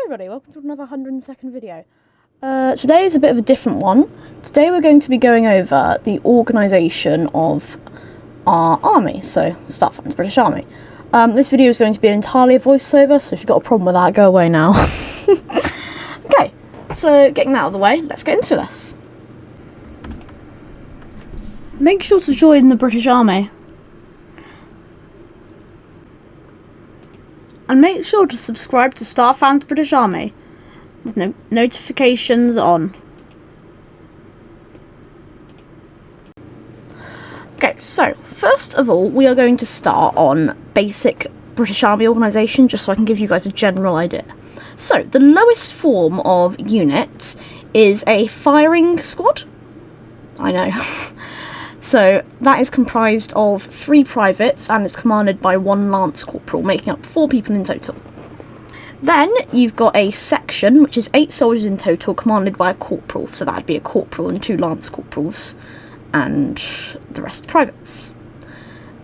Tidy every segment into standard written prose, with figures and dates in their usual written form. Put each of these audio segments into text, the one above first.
everybody, welcome to another 102nd video. Today is a bit of a different one. Today we're going to be going over the organisation of our army, so Starfan's British Army. This video is going to be entirely a voiceover, so if you've got a problem with that, go away now. Okay, so getting that out of the way, let's get into this. Make sure to join the British Army. And make sure to subscribe to Starfan's British Army with notifications on. Okay, so first of all, we are going to start on basic British Army organisation, just so I can give you guys a general idea. So, the lowest form of unit is a firing squad. I know. So, that is comprised of 3 privates and is commanded by 1 lance corporal, making up 4 people in total. Then, you've got a section, which is 8 soldiers in total, commanded by a corporal. So, that'd be a corporal and 2 lance corporals, and the rest privates.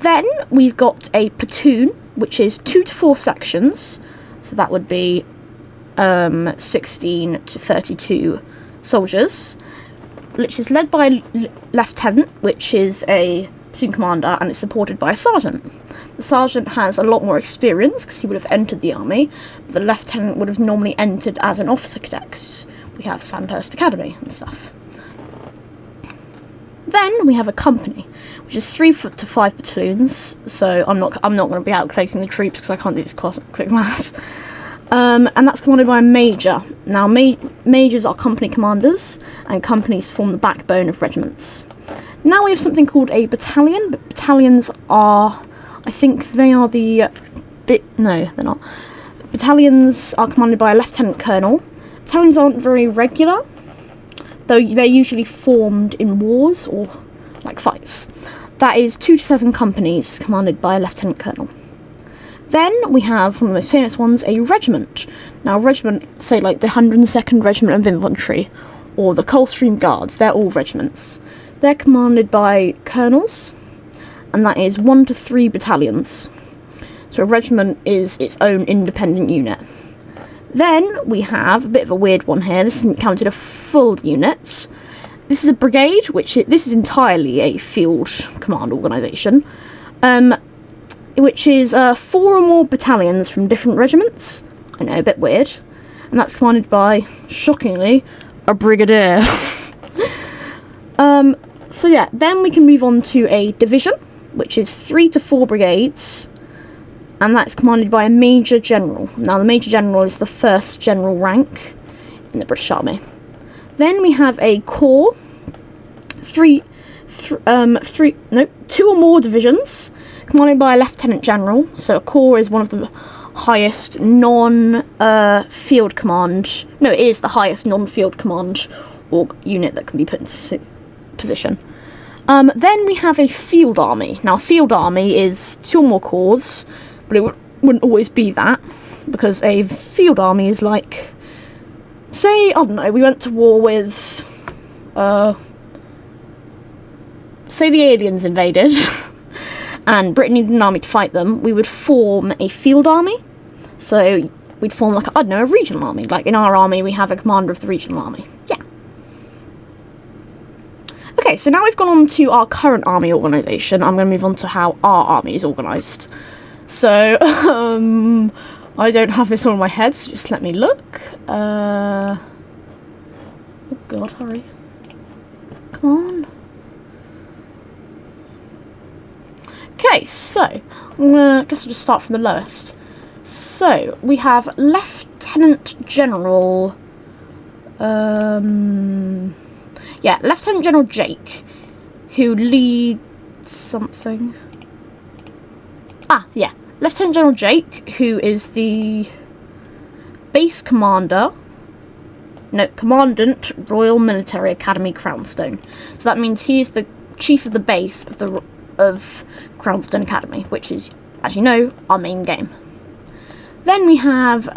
Then, we've got a platoon, which is 2 to 4 sections. So, that would be 16 to 32 soldiers, which is led by a lieutenant, which is a platoon commander, and it's supported by a sergeant. The sergeant has a lot more experience because he would have entered the army, but the lieutenant would have normally entered as an officer cadet because we have Sandhurst Academy and stuff. Then we have a company, which is 3 to 5 platoons. So I'm not going to be calculating the troops because I can't do this quick maths. And that's commanded by a major. Now, majors are company commanders, and companies form the backbone of regiments. Now we have something called a battalion, but battalions are, I think they are no, they're not. Battalions are commanded by a lieutenant colonel. Battalions aren't very regular, though they're usually formed in wars or, like, fights. That is 2 to 7 companies commanded by a lieutenant colonel. Then we have, one of the most famous ones, a regiment. Now, regiment, say like the 102nd Regiment of Infantry, or the Coldstream Guards, they're all regiments. They're commanded by colonels, and that is 1 to 3 battalions. So a regiment is its own independent unit. Then we have a bit of a weird one here. This isn't counted a full unit. This is a brigade, this is entirely a field command organisation. Which is 4 or more battalions from different regiments. I know, a bit weird. And that's commanded by, shockingly, a brigadier. So yeah, then we can move on to a division, which is 3 to 4 brigades. And that's commanded by a major general. Now, the major general is the first general rank in the British Army. Then we have a corps, 2 or more divisions, commanded by a lieutenant general. So a corps is one of the highest non-field command. No, it is the highest non-field command or unit that can be put into position. Then we have a field army. Now, a field army is 2 or more corps, but it wouldn't always be that, because a field army is like, say, I don't know, we went to war with, say the aliens invaded. And Britain needed an army to fight them, we would form a field army. So we'd form, like, I don't know, a regional army. Like, in our army, we have a commander of the regional army. Yeah. Okay, so now we've gone on to our current army organisation. I'm going to move on to how our army is organised. So, I don't have this all in my head, so just let me look. Oh god, hurry. Come on. Okay, so, I guess we'll just start from the lowest. So, we have Lieutenant General, Lieutenant General Jake, who leads something. Lieutenant General Jake, who is the Commandant, Royal Military Academy, Crownstone. So that means he is the chief of the base of Crownstone Academy, which is, as you know, our main game. Then we have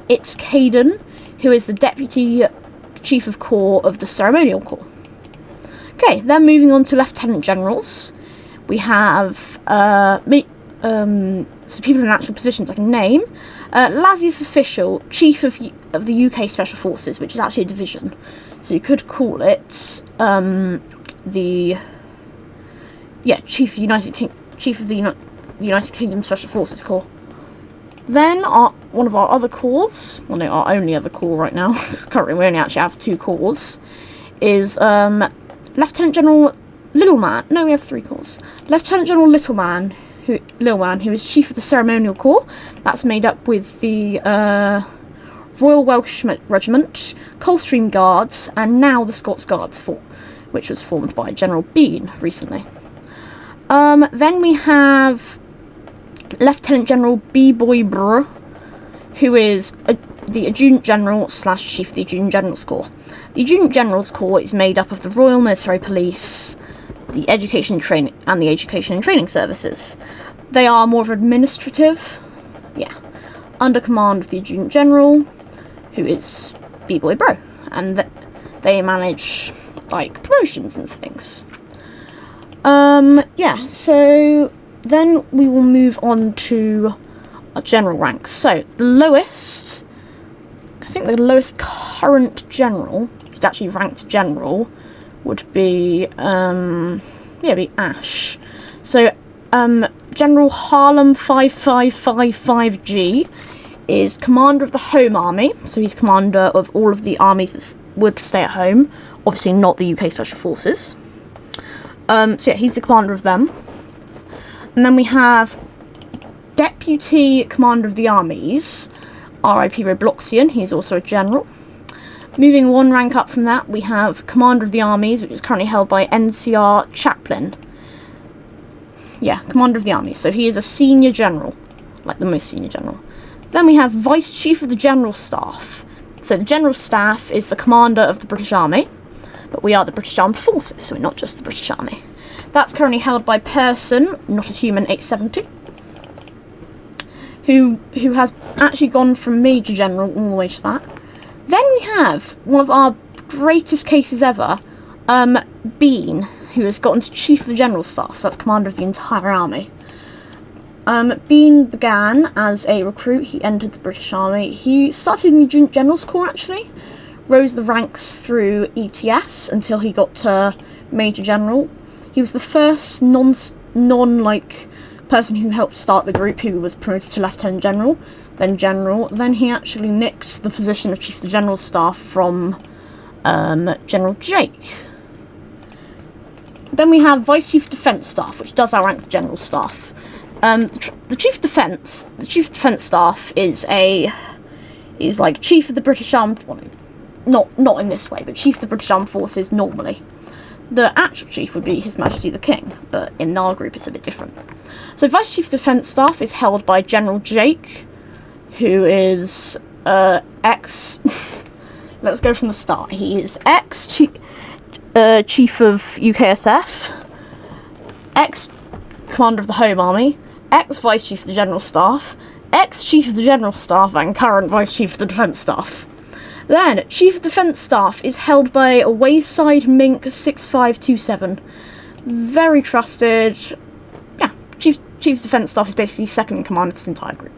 it's Caden, who is the Deputy Chief of Corps of the Ceremonial Corps. Okay, then moving on to Lieutenant Generals, we have so people in actual positions I can name. Lazius Official, Chief of the UK Special Forces, which is actually a division. So you could call it Chief of the United Kingdom Special Forces Corps. Then one of our other corps, well, no, our only other corps right now, because currently we only actually have 2 corps, is Lieutenant General Littleman. No, we have 3 corps. Lieutenant General Littleman, who is Chief of the Ceremonial Corps. That's made up with the Royal Welsh Regiment, Coldstream Guards, and now the Scots Guards, which was formed by General Bean recently. Then we have Lieutenant General B-Boy Brr, who is the Adjutant General / Chief of the Adjutant General's Corps. The Adjutant General's Corps is made up of the Royal Military Police, the Education and Training Services. They are more of administrative, under command of the Adjutant General, who is B-Boy Bro, and they manage like promotions and things. So then we will move on to our general ranks. So the lowest current general, who's actually ranked general, would be be Ash. So General Harlem 5555G is commander of the Home Army, so he's commander of all of the armies that would stay at home, obviously not the UK Special Forces. He's the commander of them. And then we have Deputy Commander of the Armies, RIP Robloxian, he's also a general. Moving 1 rank up from that, we have Commander of the Armies, which is currently held by NCR Chaplin. Yeah, Commander of the Armies, so he is a senior general, like the most senior general. Then we have Vice Chief of the General Staff. So the General Staff is the commander of the British Army, but we are the British Armed Forces, so we're not just the British Army. That's currently held by Person, Not a Human 870, who has actually gone from Major General all the way to that. Then we have one of our greatest cases ever, Bean, who has gotten to Chief of the General Staff, so that's commander of the entire army. Bean began as a recruit. He entered the British Army. He started in the Adjutant General's Corps, actually. Rose the ranks through ETS until he got to Major General. He was the first person who helped start the group who was promoted to Lieutenant General, then General. Then he actually nicked the position of Chief of the General Staff from General Jake. Then we have Vice Chief of Defence Staff, which does outrank the General Staff. The Chief of Defence Staff is like Chief of the British Armed, well, not in this way, but Chief of the British Armed Forces normally. The actual chief would be His Majesty the King, but in our group it's a bit different. So Vice Chief of Defence Staff is held by General Jake, who is ex. Let's go from the start. He is ex-chief of UKSF, ex-commander of the Home Army, ex-Vice Chief of the General Staff, ex-Chief of the General Staff, and current Vice Chief of the Defence Staff. Then, Chief of Defence Staff is held by a Wayside Mink 6527. Very trusted. Yeah, Chief of Defence Staff is basically second in command of this entire group.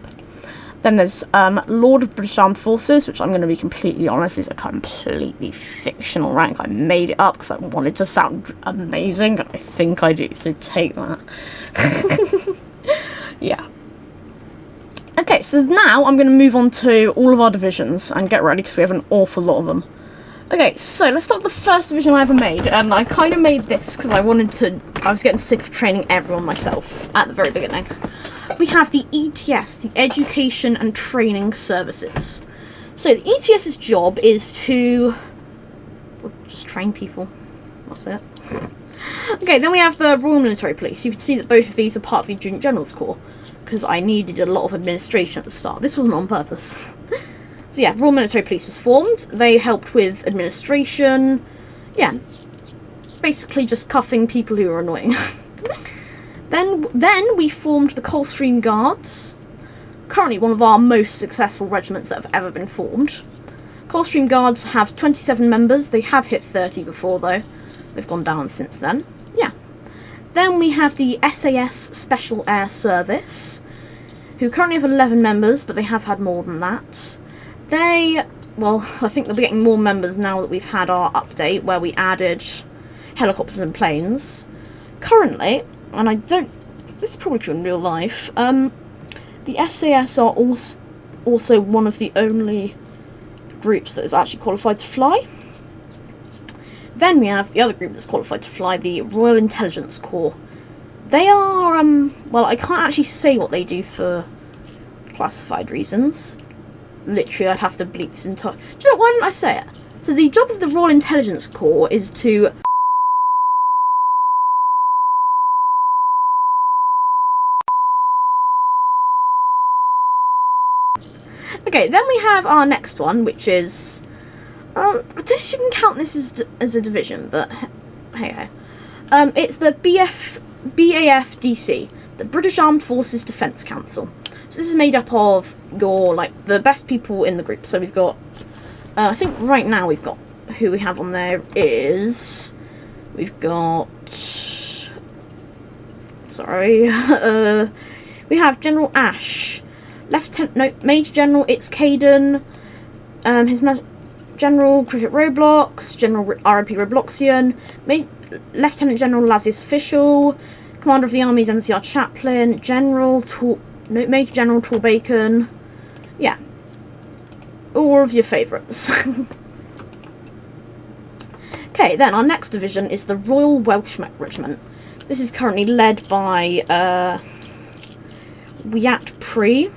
Then there's Lord of British Armed Forces, which I'm going to be completely honest, is a completely fictional rank. I made it up because I wanted to sound amazing, and I think I do, so take that. Yeah. Okay, so now I'm going to move on to all of our divisions and get ready because we have an awful lot of them. Okay, so let's start with the first division I ever made, and I kind of made this because I was getting sick of training everyone myself at the very beginning. We have the ETS, the Education and Training Services. So the ETS's job is to just train people. That's it. Okay, then we have the Royal Military Police. You can see that both of these are part of the Adjutant General's Corps, because I needed a lot of administration at the start. This wasn't on purpose. So yeah, Royal Military Police was formed. They helped with administration. Yeah, basically just cuffing people who are annoying. Then we formed the Coldstream Guards. Currently one of our most successful regiments that have ever been formed. Coldstream Guards have 27 members. They have hit 30 before though. They've gone down since then. Yeah. Then we have the SAS Special Air Service, who currently have 11 members, but they have had more than that. Well, I think they'll be getting more members now that we've had our update where we added helicopters and planes. Currently, and this is probably true in real life, the SAS are also one of the only groups that is actually qualified to fly. Then we have the other group that's qualified to fly, the Royal Intelligence Corps. They are, well, I can't actually say what they do for classified reasons. Literally, I'd have to bleep this entire... Do you know, why didn't I say it? So the job of the Royal Intelligence Corps is to... Okay, then we have our next one, which is... I don't know if you can count this as a division, but hey. It's the BAFDC, the British Armed Forces Defence Council. So this is made up of the best people in the group. So we've got, I think right now we've got, who we have on there is, we've got, we have General Ash, Major General It's Caden, General Cricket Roblox, General RIP Robloxian, Lieutenant General Lazius Official, Commander of the Army's NCR Chaplain, Major General Tor Bacon. Yeah. All of your favourites. Okay, then our next division is the Royal Welsh Regiment. This is currently led by Wiat Pri.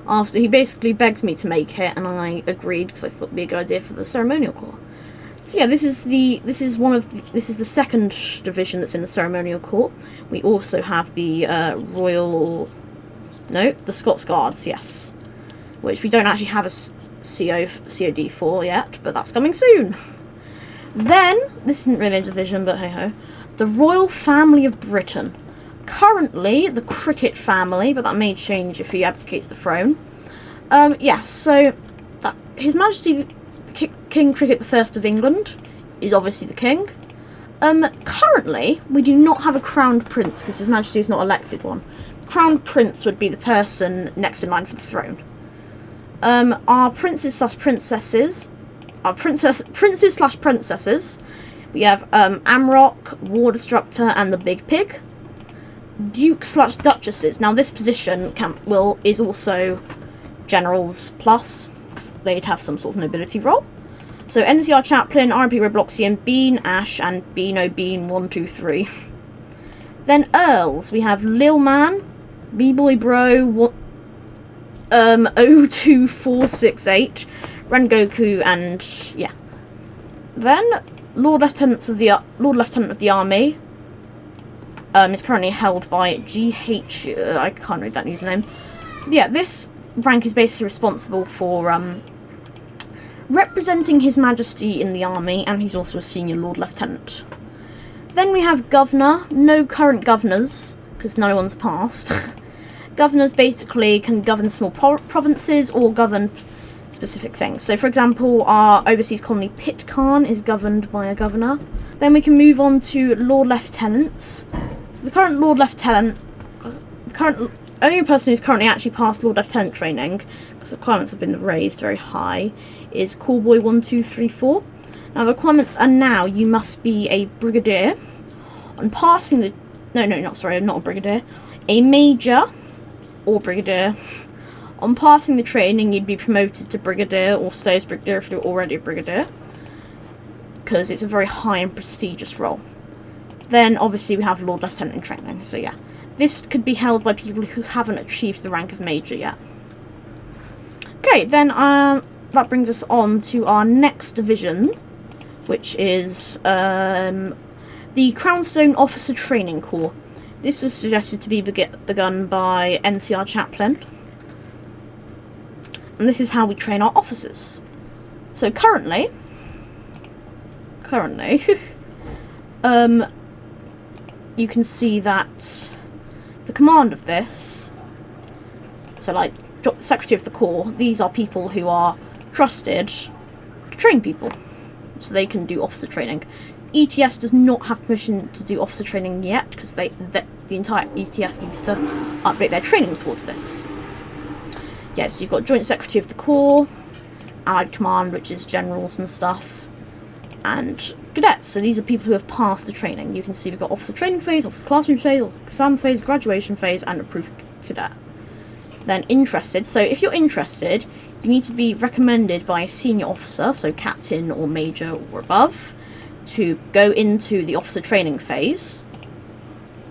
After he basically begged me to make it, and I agreed because I thought it'd be a good idea for the ceremonial corps. So yeah, this is the second division that's in the ceremonial corps. We also have the the Scots Guards, yes, which we don't actually have a COD for yet, but that's coming soon. Then this isn't really a division, but hey ho, the Royal Family of Britain. Currently the Cricket family, but that may change if he abdicates the throne. Yes, so that His Majesty King Cricket I of England is obviously the king. Currently we do not have a crowned prince because His Majesty is not elected one. The crowned prince would be the person next in line for the throne. Our princes slash princesses, we have Amrock, War Destructor, and the Big Pig. Dukes slash duchesses. Now this position is also generals plus, because they'd have some sort of nobility role. So NCR Chaplain, RP Robloxian, Bean, Ash, and Beano Bean 123. Then earls, we have Lil Man, B-Boy Bro, 02468, Rengoku, and yeah. Then Lord Lieutenant of the Army. Is currently held by GH, I can't read that username. Yeah, this rank is basically responsible for representing His Majesty in the army, and he's also a senior Lord Lieutenant. Then we have Governor, no current governors, because no one's passed. Governors basically can govern small provinces or govern specific things. So for example, our overseas colony Pitcairn is governed by a governor. Then we can move on to Lord Lieutenants. So the current Lord Lieutenant, only person who's currently actually passed Lord Lieutenant training, because the requirements have been raised very high, is Callboy 1234. Now the requirements are now you must be a brigadier. On passing the not a brigadier, a major or brigadier. On passing the training, you'd be promoted to brigadier or stay as brigadier if you're already a brigadier, because it's a very high and prestigious role. Then obviously we have Lord Lieutenant in training, so yeah. This could be held by people who haven't achieved the rank of major yet. Okay, then that brings us on to our next division, which is the Crownstone Officer Training Corps. This was suggested to be begun by NCR Chaplain. And this is how we train our officers. So currently, you can see that the command of this, so like Secretary of the Corps, these are people who are trusted to train people, so they can do officer training. ETS does not have permission to do officer training yet, because the entire ETS needs to update their training towards this. Yes, you've got Joint Secretary of the Corps, Allied Command, which is generals and stuff, and cadets. So these are people who have passed the training. You can see we've got officer training phase, officer classroom phase, exam phase, graduation phase, and approved cadet. Then interested. So if you're interested, you need to be recommended by a senior officer, so captain or major or above, to go into the officer training phase.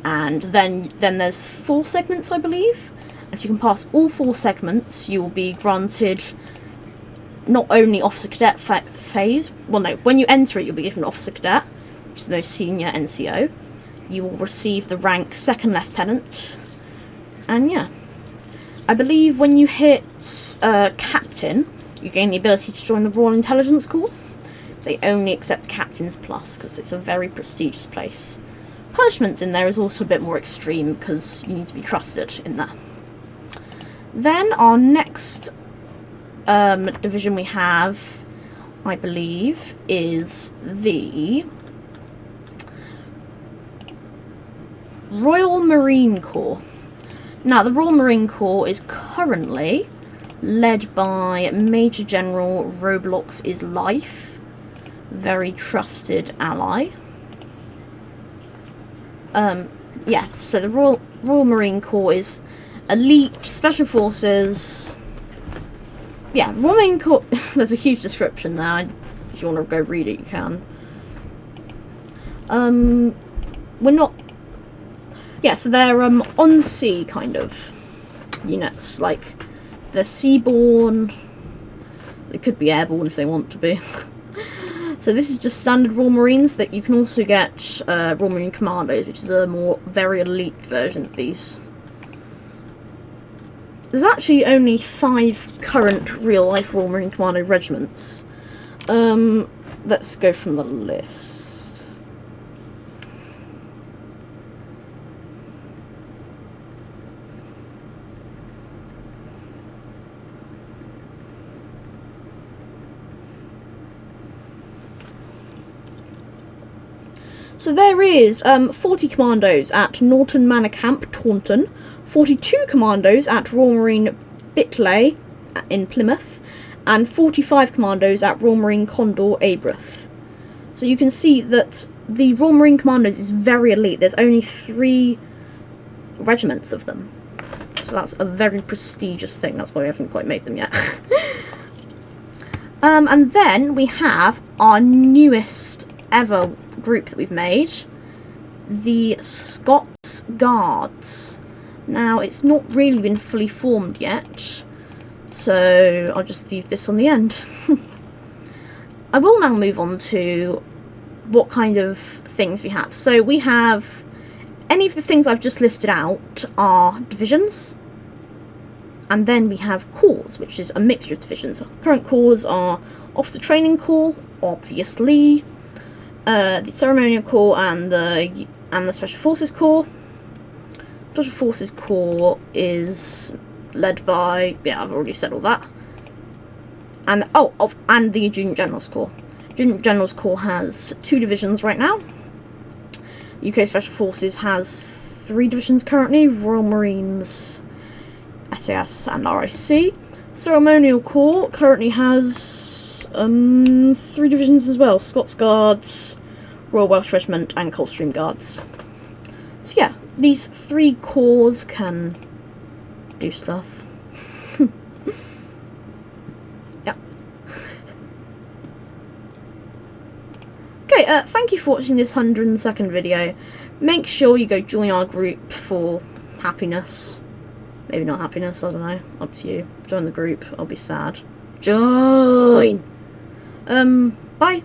And then there's 4 segments, I believe. And if you can pass all 4 segments, you will be granted not only officer cadet phase. Well, no, when you enter it, you'll be given officer cadet, which is the most senior NCO. You will receive the rank 2nd lieutenant. And yeah, I believe when you hit captain, you gain the ability to join the Royal Intelligence Corps. They only accept Captains Plus because it's a very prestigious place. Punishments in there is also a bit more extreme because you need to be trusted in there. Then our next division we have, I believe, is the Royal Marine Corps. Now, the Royal Marine Corps is currently led by Major General Roblox is Life, very trusted ally. Yeah, so the Royal Marine Corps is elite, special forces. Yeah, Royal Marine Corps, there's a huge description there. If you want to go read it, you can. We're not... Yeah, so they're on sea kind of units, like they're seaborne. They could be airborne if they want to be. So this is just standard Royal Marines. That you can also get Royal Marine Commandos, which is a more very elite version of these. There's actually only 5 current real-life Royal Marine Commando regiments. Let's go from the list. So there is 40 commandos at Norton Manor Camp, Taunton, 42 commandos at Royal Marine Bitley in Plymouth, and 45 commandos at Royal Marine Condor, Aberystwyth. So you can see that the Royal Marine Commandos is very elite. There's only 3 regiments of them. So that's a very prestigious thing. That's why we haven't quite made them yet. And then we have our newest ever group that we've made, the Scots Guards. Now, it's not really been fully formed yet, so I'll just leave this on the end. I will now move on to what kind of things we have. So we have, any of the things I've just listed out are divisions, and then we have corps, which is a mixture of divisions. Current corps are Officer Training Corps, obviously, the Ceremonial Corps, and the Special Forces Corps. Special Forces Corps is led by, yeah, I've already said all that. And and the Junior Generals Corps. Junior Generals Corps has 2 divisions right now. UK Special Forces has 3 divisions currently: Royal Marines, SAS, and RIC. Ceremonial Corps currently has 3 divisions as well: Scots Guards, Royal Welsh Regiment, and Coldstream Guards. So yeah, these 3 corps can do stuff. Yeah. Okay, thank you for watching this 102nd video. Make sure you go join our group for happiness. Maybe not happiness, I don't know. Up to you. Join the group. I'll be sad. Join! Bye!